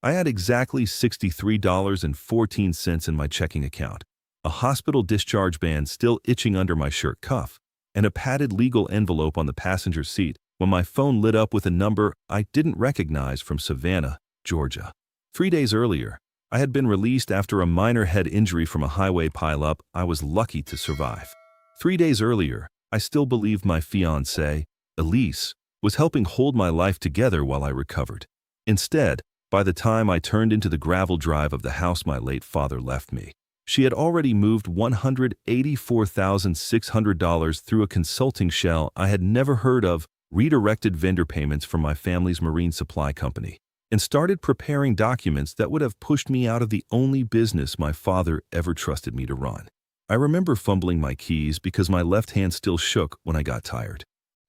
I had exactly $63.14 in my checking account, a hospital discharge band still itching under my shirt cuff, and a padded legal envelope on the passenger seat when my phone lit up with a number I didn't recognize from Savannah, Georgia. 3 days earlier, I had been released after a minor head injury from a highway pileup I was lucky to survive. 3 days earlier, I still believed my fiancée, Elise, was helping hold my life together while I recovered. Instead, by the time I turned into the gravel drive of the house my late father left me, she had already moved $184,600 through a consulting shell I had never heard of, redirected vendor payments from my family's marine supply company, and started preparing documents that would have pushed me out of the only business my father ever trusted me to run. I remember fumbling my keys because my left hand still shook when I got tired.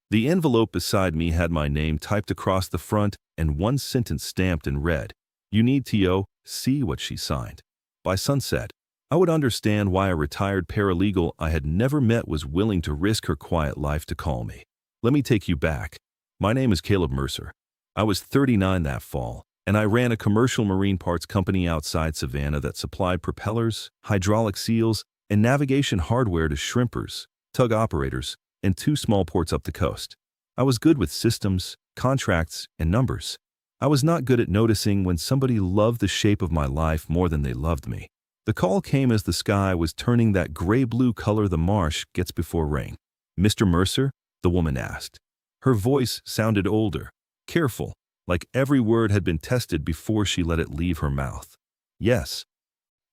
The envelope beside me had my name typed across the front and one sentence stamped and read, "You need to see what she signed." By sunset, I would understand why a retired paralegal I had never met was willing to risk her quiet life to call me. Let me take you back. My name is Caleb Mercer. I was 39 that fall, and I ran a commercial marine parts company outside Savannah that supplied propellers, hydraulic seals, and navigation hardware to shrimpers, tug operators, and 2 small ports up the coast. I was good with systems, contracts, and numbers. I was not good at noticing when somebody loved the shape of my life more than they loved me. The call came as the sky was turning that gray-blue color the marsh gets before rain. "Mr. Mercer?" the woman asked. Her voice sounded older, careful, like every word had been tested before she let it leave her mouth. "Yes.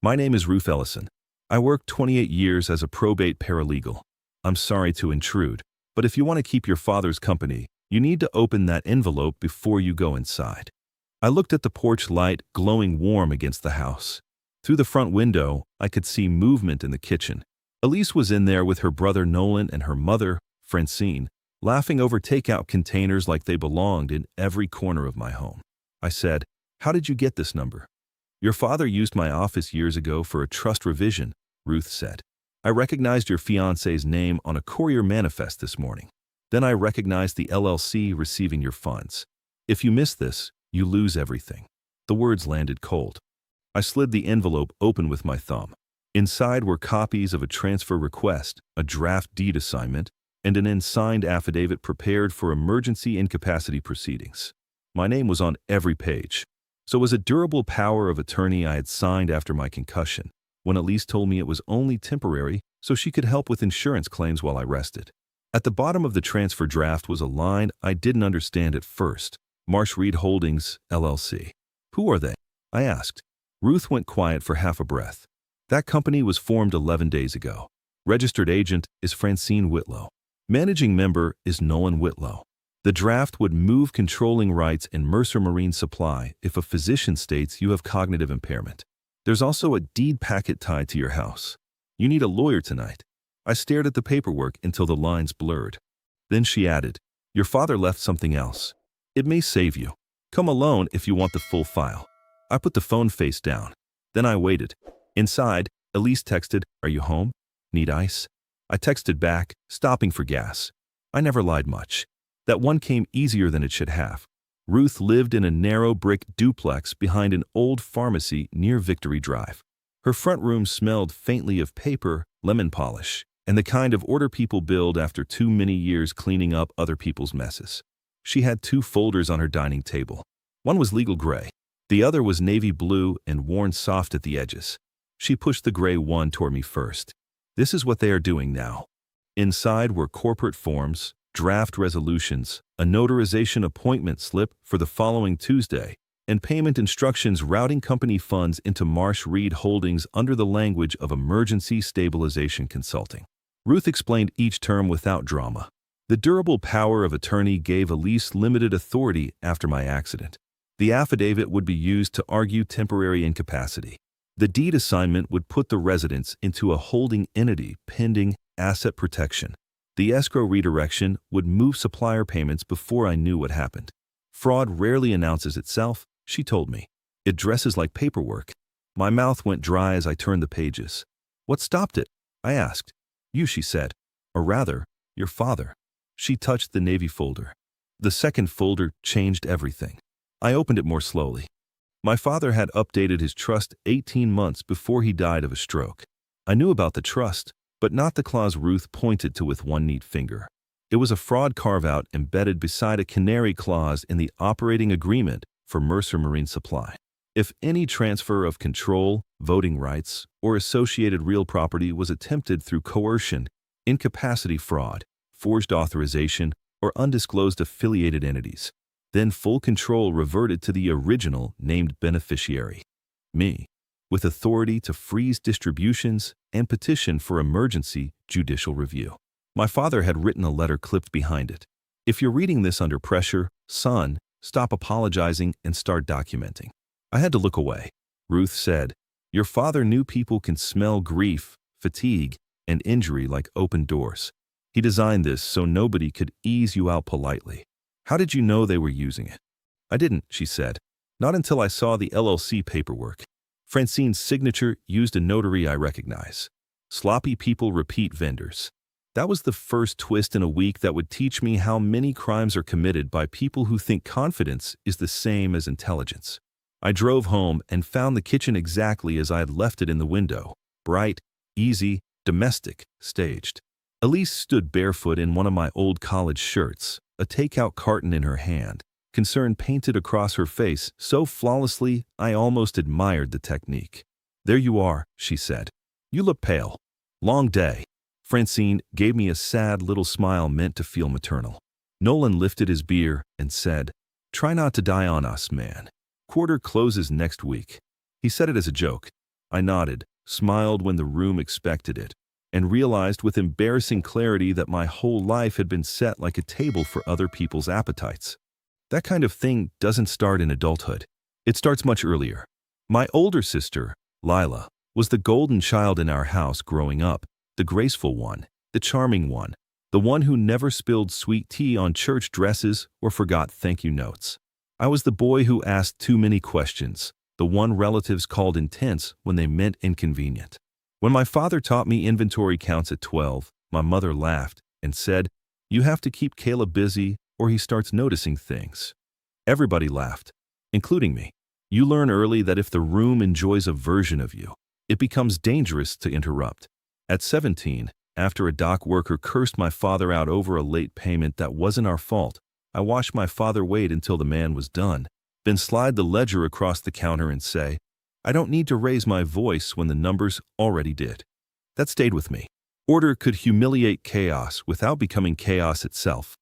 My name is Ruth Ellison. I worked 28 years as a probate paralegal. I'm sorry to intrude, but if you want to keep your father's company, you need to open that envelope before you go inside." I looked at the porch light glowing warm against the house. Through the front window, I could see movement in the kitchen. Elise was in there with her brother Nolan and her mother, Francine, laughing over takeout containers like they belonged in every corner of my home. I said, "How did you get this number?" "Your father used my office years ago for a trust revision," Ruth said. "I recognized your fiancé's name on a courier manifest this morning. Then I recognized the LLC receiving your funds. If you miss this, you lose everything." The words landed cold. I slid the envelope open with my thumb. Inside were copies of a transfer request, a draft deed assignment, and an unsigned affidavit prepared for emergency incapacity proceedings. My name was on every page. So was a durable power of attorney I had signed after my concussion, when Elise told me it was only temporary so she could help with insurance claims while I rested. At the bottom of the transfer draft was a line I didn't understand at first. "Marsh Reed Holdings, LLC. Who are they?" I asked. Ruth went quiet for half a breath. "That company was formed 11 days ago. Registered agent is Francine Whitlow. Managing member is Nolan Whitlow. The draft would move controlling rights in Mercer Marine Supply if a physician states you have cognitive impairment. There's also a deed packet tied to your house. You need a lawyer tonight." I stared at the paperwork until the lines blurred. Then she added, "Your father left something else. It may save you. Come alone if you want the full file." I put the phone face down. Then I waited. Inside, Elise texted, "Are you home? Need ice?" I texted back, stopping for gas. I never lied much. That one came easier than it should have. Ruth lived in a narrow brick duplex behind an old pharmacy near Victory Drive. Her front room smelled faintly of paper, lemon polish, and the kind of order people build after too many years cleaning up other people's messes. She had 2 folders on her dining table. One was legal gray. The other was navy blue and worn soft at the edges. She pushed the gray one toward me first. "This is what they are doing now." Inside were corporate forms, draft resolutions, a notarization appointment slip for the following Tuesday, and payment instructions routing company funds into Marsh Reed Holdings under the language of Emergency Stabilization Consulting. Ruth explained each term without drama. The durable power of attorney gave Elise limited authority after my accident. The affidavit would be used to argue temporary incapacity. The deed assignment would put the residence into a holding entity pending asset protection. The escrow redirection would move supplier payments before I knew what happened. "Fraud rarely announces itself," she told me. "It dresses like paperwork." My mouth went dry as I turned the pages. "What stopped it?" I asked. "You," she said. "Or rather, your father." She touched the navy folder. The second folder changed everything. I opened it more slowly. My father had updated his trust 18 months before he died of a stroke. I knew about the trust, but not the clause Ruth pointed to with one neat finger. It was a fraud carve-out embedded beside a canary clause in the operating agreement for Mercer Marine Supply. If any transfer of control, voting rights, or associated real property was attempted through coercion, incapacity fraud, forged authorization, or undisclosed affiliated entities, then full control reverted to the original named beneficiary, me, with authority to freeze distributions and petition for emergency judicial review. My father had written a letter clipped behind it. If you're reading this under pressure, son, stop apologizing and start documenting. I had to look away. Ruth said, your father knew people can smell grief, fatigue, and injury like open doors. He designed this so nobody could ease you out politely. How did you know they were using it? I didn't, she said. Not until I saw the LLC paperwork. Francine's signature used a notary I recognize. Sloppy people repeat vendors. That was the first twist in a week that would teach me how many crimes are committed by people who think confidence is the same as intelligence. I drove home and found the kitchen exactly as I had left it in the window. Bright, easy, domestic, staged. Elise stood barefoot in one of my old college shirts, a takeout carton in her hand, concern painted across her face so flawlessly I almost admired the technique. There you are, she said. You look pale. Long day. Francine gave me a sad little smile meant to feel maternal. Nolan lifted his beer and said, try not to die on us, man. Quarter closes next week. He said it as a joke. I nodded, smiled when the room expected it, and realized with embarrassing clarity that my whole life had been set like a table for other people's appetites. That kind of thing doesn't start in adulthood. It starts much earlier. My older sister, Lila, was the golden child in our house growing up, the graceful one, the charming one, the one who never spilled sweet tea on church dresses or forgot thank you notes. I was the boy who asked too many questions, the one relatives called intense when they meant inconvenient. When my father taught me inventory counts at 12, my mother laughed and said, you have to keep Caleb busy or he starts noticing things. Everybody laughed, including me. You learn early that if the room enjoys a version of you, it becomes dangerous to interrupt. At 17, after a dock worker cursed my father out over a late payment that wasn't our fault, I watched my father wait until the man was done, then slide the ledger across the counter and say, I don't need to raise my voice when the numbers already did. That stayed with me. Order could humiliate chaos without becoming chaos itself.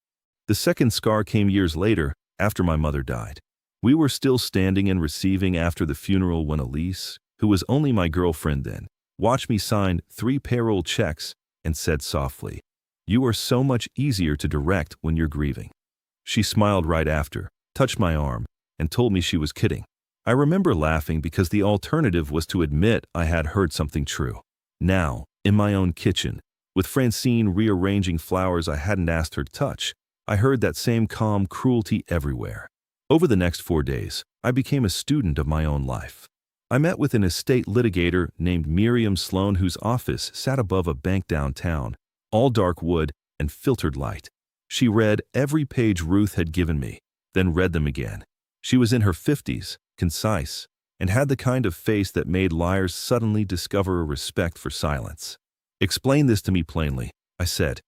The second scar came years later, after my mother died. We were still standing and receiving after the funeral when Elise, who was only my girlfriend then, watched me sign 3 payroll checks and said softly, you are so much easier to direct when you're grieving. She smiled right after, touched my arm, and told me she was kidding. I remember laughing because the alternative was to admit I had heard something true. Now, in my own kitchen, with Francine rearranging flowers I hadn't asked her to touch, I heard that same calm cruelty everywhere. Over the next 4 days, I became a student of my own life. I met with an estate litigator named Miriam Sloan whose office sat above a bank downtown, all dark wood and filtered light. She read every page Ruth had given me, then read them again. She was in her 50s, concise, and had the kind of face that made liars suddenly discover a respect for silence. Explain this to me plainly, I said.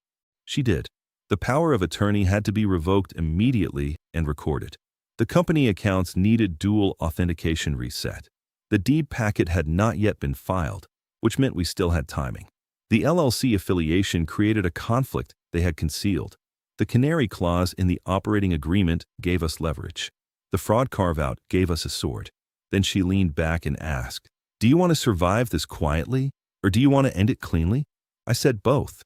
She did. The power of attorney had to be revoked immediately and recorded. The company accounts needed dual authentication reset. The deed packet had not yet been filed, which meant we still had timing. The LLC affiliation created a conflict they had concealed. The canary clause in the operating agreement gave us leverage. The fraud carve-out gave us a sword. Then she leaned back and asked, do you want to survive this quietly, or do you want to end it cleanly? I said both.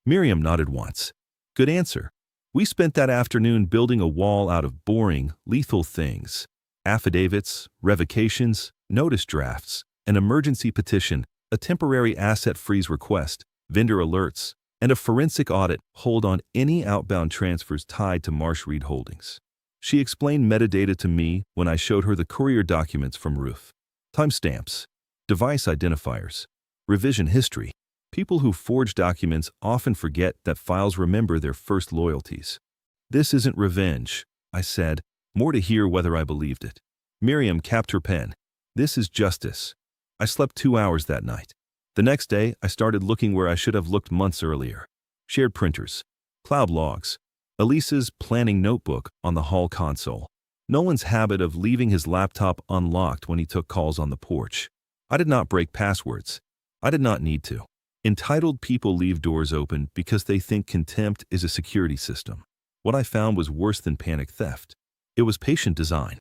Miriam nodded once. Good answer. We spent that afternoon building a wall out of boring, lethal things. Affidavits, revocations, notice drafts, an emergency petition, a temporary asset freeze request, vendor alerts, and a forensic audit hold on any outbound transfers tied to Marsh Reed Holdings. She explained metadata to me when I showed her the courier documents from Ruth. Timestamps, device identifiers, revision history. People who forge documents often forget that files remember their first loyalties. This isn't revenge, I said, more to hear whether I believed it. Miriam capped her pen. This is justice. I slept 2 hours that night. The next day, I started looking where I should have looked months earlier. Shared printers, cloud logs, Elise's planning notebook on the hall console, Nolan's habit of leaving his laptop unlocked when he took calls on the porch. I did not break passwords. I did not need to. Entitled people leave doors open because they think contempt is a security system. What I found was worse than panic theft. It was patient design.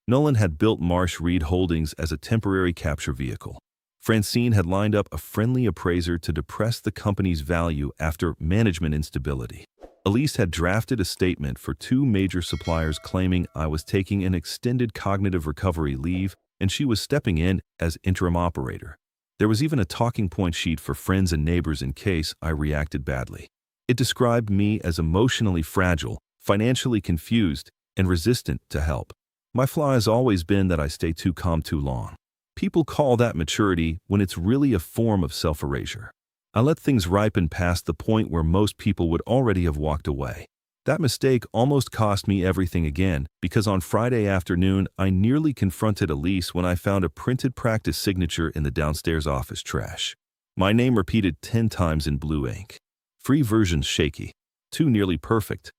Nolan had built Marsh Reed Holdings as a temporary capture vehicle. Francine had lined up a friendly appraiser to depress the company's value after management instability. Elise had drafted a statement for 2 major suppliers claiming I was taking an extended cognitive recovery leave and she was stepping in as interim operator. There was even a talking point sheet for friends and neighbors in case I reacted badly. It described me as emotionally fragile, financially confused, and resistant to help. My flaw has always been that I stay too calm too long. People call that maturity when it's really a form of self-erasure. I let things ripen past the point where most people would already have walked away. That mistake almost cost me everything again because on Friday afternoon I nearly confronted Elise when I found a printed practice signature in the downstairs office trash. My name repeated 10 times in blue ink. 3 versions shaky, 2 nearly perfect.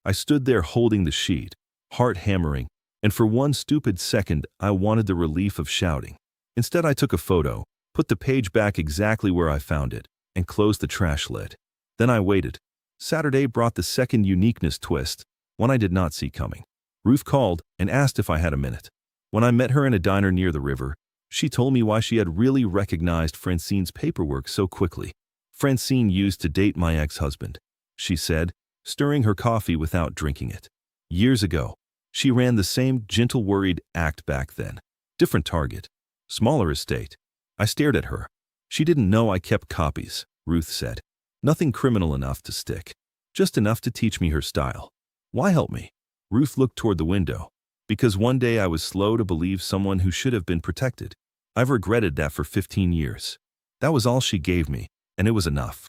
I stood there holding the sheet, heart hammering, and for one stupid second I wanted the relief of shouting. Instead I took a photo, put the page back exactly where I found it, and closed the trash lid. Then I waited. Saturday brought the second uniqueness twist, one I did not see coming. Ruth called and asked if I had a minute. When I met her in a diner near the river, she told me why she had really recognized Francine's paperwork so quickly. Francine used to date my ex-husband, she said, stirring her coffee without drinking it. Years ago, she ran the same gentle worried act back then. Different target, smaller estate. I stared at her. She didn't know I kept copies, Ruth said. Nothing criminal enough to stick. Just enough to teach me her style. Why help me? Ruth looked toward the window. Because one day I was slow to believe someone who should have been protected. I've regretted that for 15 years. That was all she gave me, and it was enough.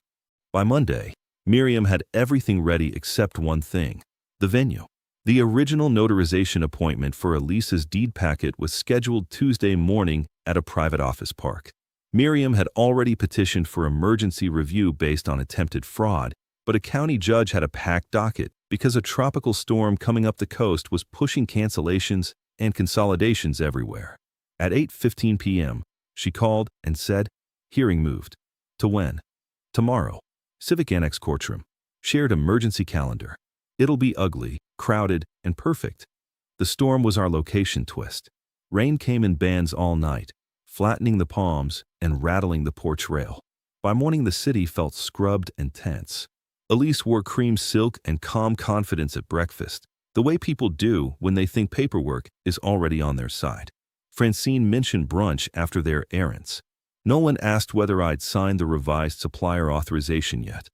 By Monday, Miriam had everything ready except one thing: the venue. The original notarization appointment for Elise's deed packet was scheduled Tuesday morning at a private office park. Miriam had already petitioned for emergency review based on attempted fraud, but a county judge had a packed docket because a tropical storm coming up the coast was pushing cancellations and consolidations everywhere. At 8:15 p.m., she called and said, "Hearing moved." To when? Tomorrow. Civic Annex courtroom. Shared emergency calendar. It'll be ugly, crowded, and perfect. The storm was our location twist. Rain came in bands all night, flattening the palms and rattling the porch rail. By morning the city felt scrubbed and tense. Elise wore cream silk and calm confidence at breakfast, the way people do when they think paperwork is already on their side. Francine mentioned brunch after their errands. Nolan asked whether I'd signed the revised supplier authorization yet.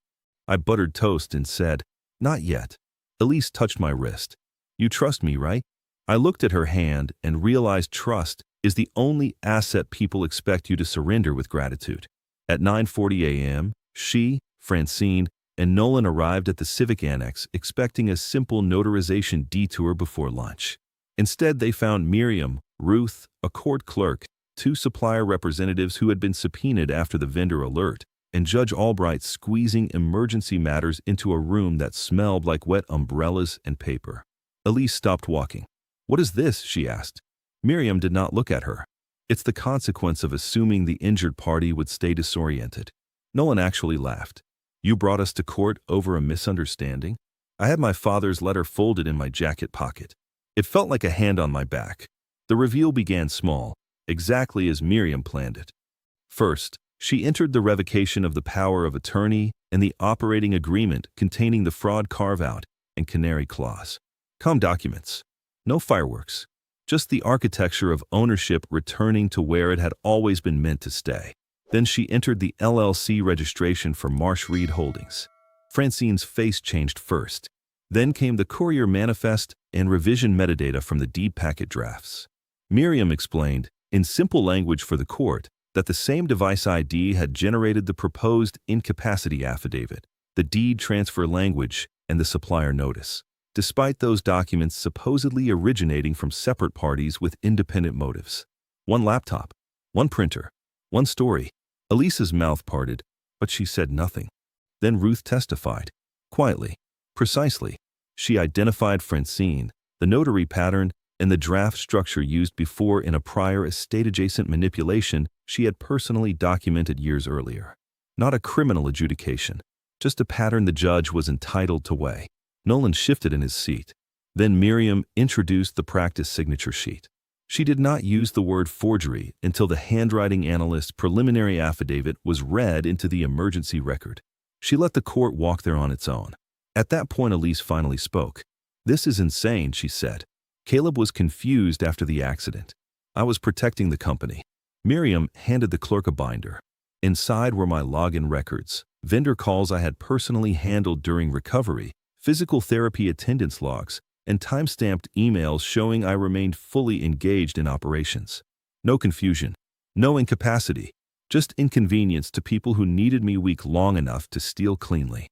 I buttered toast and said, "Not yet." Elise touched my wrist. "You trust me, right?" I looked at her hand and realized trust is the only asset people expect you to surrender with gratitude. At 9:40 a.m., she, Francine, and Nolan arrived at the Civic Annex expecting a simple notarization detour before lunch. Instead, they found Miriam, Ruth, a court clerk, 2 supplier representatives who had been subpoenaed after the vendor alert, and Judge Albright squeezing emergency matters into a room that smelled like wet umbrellas and paper. Elise stopped walking. "What is this?" she asked. Miriam did not look at her. "It's the consequence of assuming the injured party would stay disoriented." Nolan actually laughed. "You brought us to court over a misunderstanding?" I had my father's letter folded in my jacket pocket. It felt like a hand on my back. The reveal began small, exactly as Miriam planned it. First, she entered the revocation of the power of attorney and the operating agreement containing the fraud carve-out and canary clause. Documents. No fireworks. Just the architecture of ownership returning to where it had always been meant to stay. Then she entered the LLC registration for Marsh Reed Holdings. Francine's face changed first. Then came the courier manifest and revision metadata from the deed packet drafts. Miriam explained, in simple language for the court, that the same device ID had generated the proposed incapacity affidavit, the deed transfer language, and the supplier notice. despite those documents supposedly originating from separate parties with independent motives. One laptop, one printer, one story. Elise's mouth parted, but she said nothing. Then Ruth testified, quietly, precisely. She identified Francine, the notary pattern, and the draft structure used before in a prior estate-adjacent manipulation she had personally documented years earlier. Not a criminal adjudication, just a pattern the judge was entitled to weigh. Nolan shifted in his seat. Then Miriam introduced the practice signature sheet. She did not use the word forgery until the handwriting analyst's preliminary affidavit was read into the emergency record. She let the court walk there on its own. At that point, Elise finally spoke. "This is insane," she said. "Caleb was confused after the accident. I was protecting the company." Miriam handed the clerk a binder. Inside were my login records, vendor calls I had personally handled during recovery, physical therapy attendance logs, and time-stamped emails showing I remained fully engaged in operations. No confusion, no incapacity, just inconvenience to people who needed me weak long enough to steal cleanly.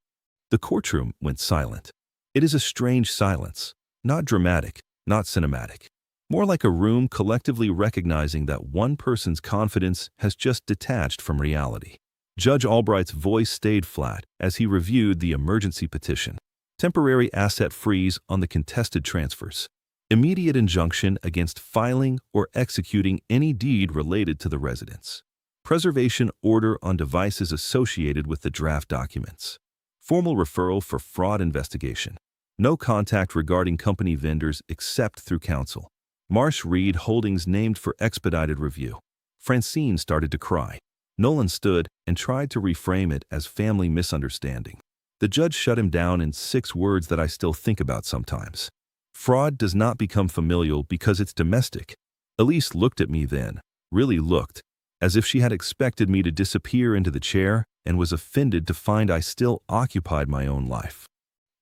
The courtroom went silent. It is a strange silence, not dramatic, not cinematic. More like a room collectively recognizing that one person's confidence has just detached from reality. Judge Albright's voice stayed flat as he reviewed the emergency petition. Temporary asset freeze on the contested transfers. Immediate injunction against filing or executing any deed related to the residence. Preservation order on devices associated with the draft documents. Formal referral for fraud investigation. No contact regarding company vendors except through counsel. Marsh Reed Holdings named for expedited review. Francine started to cry. Nolan stood and tried to reframe it as family misunderstanding. The judge shut him down in 6 words that I still think about sometimes. Fraud does not become familial because it's domestic. Elise looked at me then, really looked, as if she had expected me to disappear into the chair and was offended to find I still occupied my own life.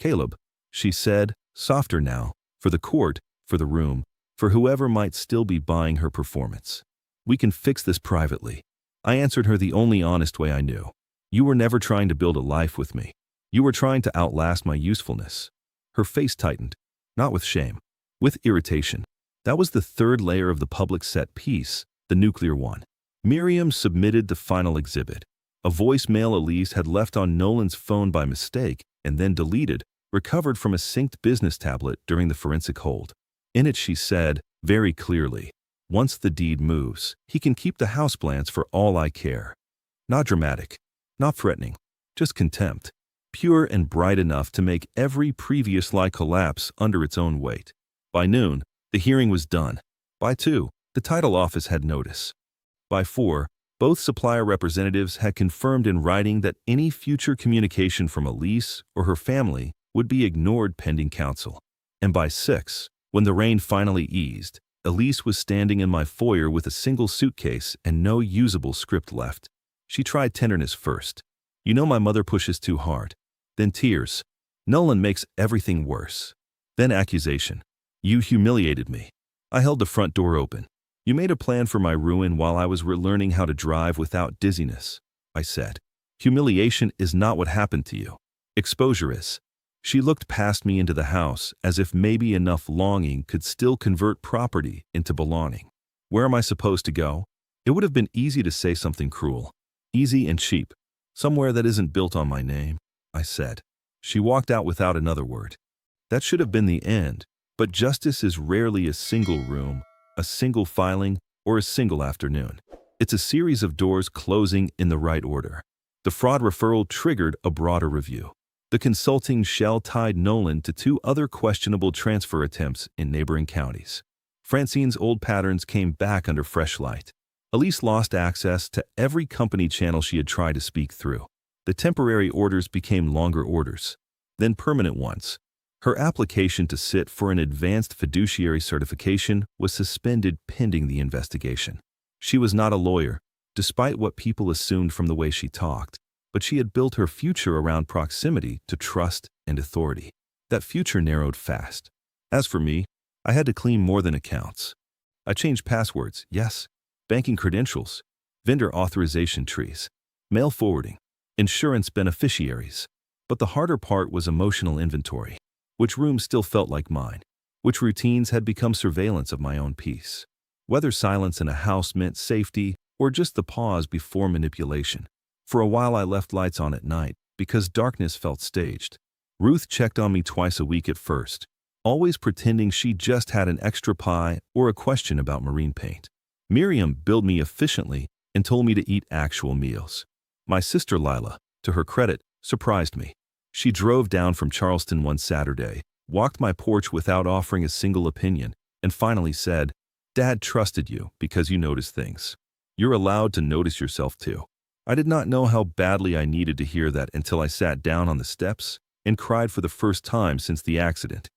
"Caleb," she said, softer now, for the court, for the room, for whoever might still be buying her performance. "We can fix this privately." I answered her the only honest way I knew. "You were never trying to build a life with me. You were trying to outlast my usefulness." Her face tightened, not with shame, with irritation. That was the 3rd layer of the public set piece, the nuclear one. Miriam submitted the final exhibit. A voicemail Elise had left on Nolan's phone by mistake and then deleted, recovered from a synced business tablet during the forensic hold. In it she said, very clearly, "Once the deed moves, he can keep the houseplants for all I care." Not dramatic, not threatening, just contempt. Pure and bright enough to make every previous lie collapse under its own weight. By noon, the hearing was done. By 2, the title office had notice. By 4, both supplier representatives had confirmed in writing that any future communication from Elise or her family would be ignored pending counsel. And by 6, when the rain finally eased, Elise was standing in my foyer with a single suitcase and no usable script left. She tried tenderness first. "You know my mother pushes too hard." Then tears. "Nolan makes everything worse." Then accusation. "You humiliated me." I held the front door open. "You made a plan for my ruin while I was relearning how to drive without dizziness," I said. "Humiliation is not what happened to you. Exposure is." She looked past me into the house as if maybe enough longing could still convert property into belonging. Where am I supposed to go? It would have been easy to say something cruel. Easy and cheap. "Somewhere that isn't built on my name," I said. She walked out without another word. That should have been the end, but justice is rarely a single room, a single filing, or a single afternoon. It's a series of doors closing in the right order. The fraud referral triggered a broader review. The consulting shell tied Nolan to 2 other questionable transfer attempts in neighboring counties. Francine's old patterns came back under fresh light. Elise lost access to every company channel she had tried to speak through. The temporary orders became longer orders, then permanent ones. Her application to sit for an advanced fiduciary certification was suspended pending the investigation. She was not a lawyer, despite what people assumed from the way she talked, but she had built her future around proximity to trust and authority. That future narrowed fast. As for me, I had to clean more than accounts. I changed passwords, yes, banking credentials, vendor authorization trees, mail forwarding, insurance beneficiaries. But the harder part was emotional inventory. which rooms still felt like mine, which routines had become surveillance of my own peace. Whether silence in a house meant safety or just the pause before manipulation. For a while I left lights on at night because darkness felt staged. Ruth checked on me twice a week at first, always pretending she just had an extra pie or a question about marine paint. Miriam billed me efficiently and told me to eat actual meals. My sister Lila, to her credit, surprised me. She drove down from Charleston one Saturday, walked my porch without offering a single opinion, and finally said, "Dad trusted you because you notice things. You're allowed to notice yourself too." I did not know how badly I needed to hear that until I sat down on the steps and cried for the first time since the accident.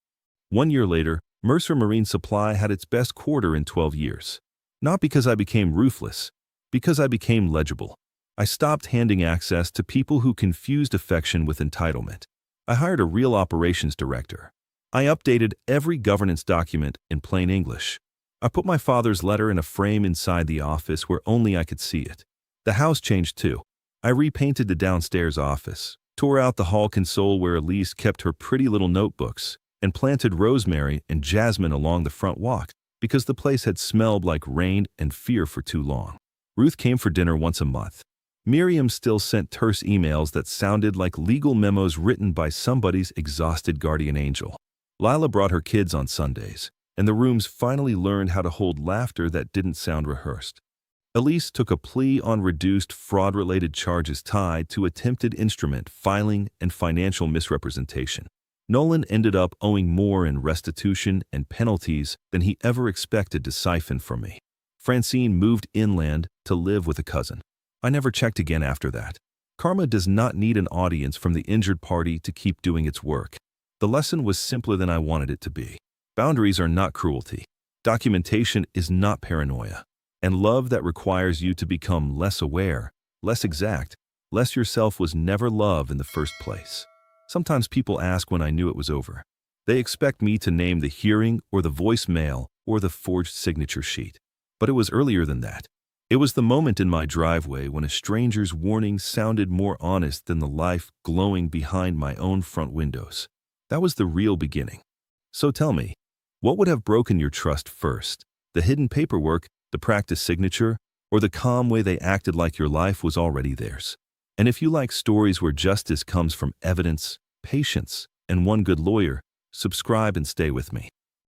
1 year later, Mercer Marine Supply had its best quarter in 12 years. Not because I became ruthless, because I became legible. I stopped handing access to people who confused affection with entitlement. I hired a real operations director. I updated every governance document in plain English. I put my father's letter in a frame inside the office where only I could see it. The house changed too. I repainted the downstairs office, tore out the hall console where Elise kept her pretty little notebooks, and planted rosemary and jasmine along the front walk because the place had smelled like rain and fear for too long. Ruth came for dinner once a month. Miriam still sent terse emails that sounded like legal memos written by somebody's exhausted guardian angel. Lila brought her kids on Sundays, and the rooms finally learned how to hold laughter that didn't sound rehearsed. Elise took a plea on reduced fraud-related charges tied to attempted instrument filing and financial misrepresentation. Nolan ended up owing more in restitution and penalties than he ever expected to siphon from me. Francine moved inland to live with a cousin. I never checked again after that. Karma does not need an audience from the injured party to keep doing its work. The lesson was simpler than I wanted it to be. Boundaries are not cruelty. Documentation is not paranoia. And love that requires you to become less aware, less exact, less yourself was never love in the first place. Sometimes people ask when I knew it was over. They expect me to name the hearing or the voicemail or the forged signature sheet. But it was earlier than that. It was the moment in my driveway when a stranger's warning sounded more honest than the life glowing behind my own front windows. That was the real beginning. So tell me, what would have broken your trust first? The hidden paperwork, the practice signature, or the calm way they acted like your life was already theirs? And if you like stories where justice comes from evidence, patience, and one good lawyer, subscribe and stay with me.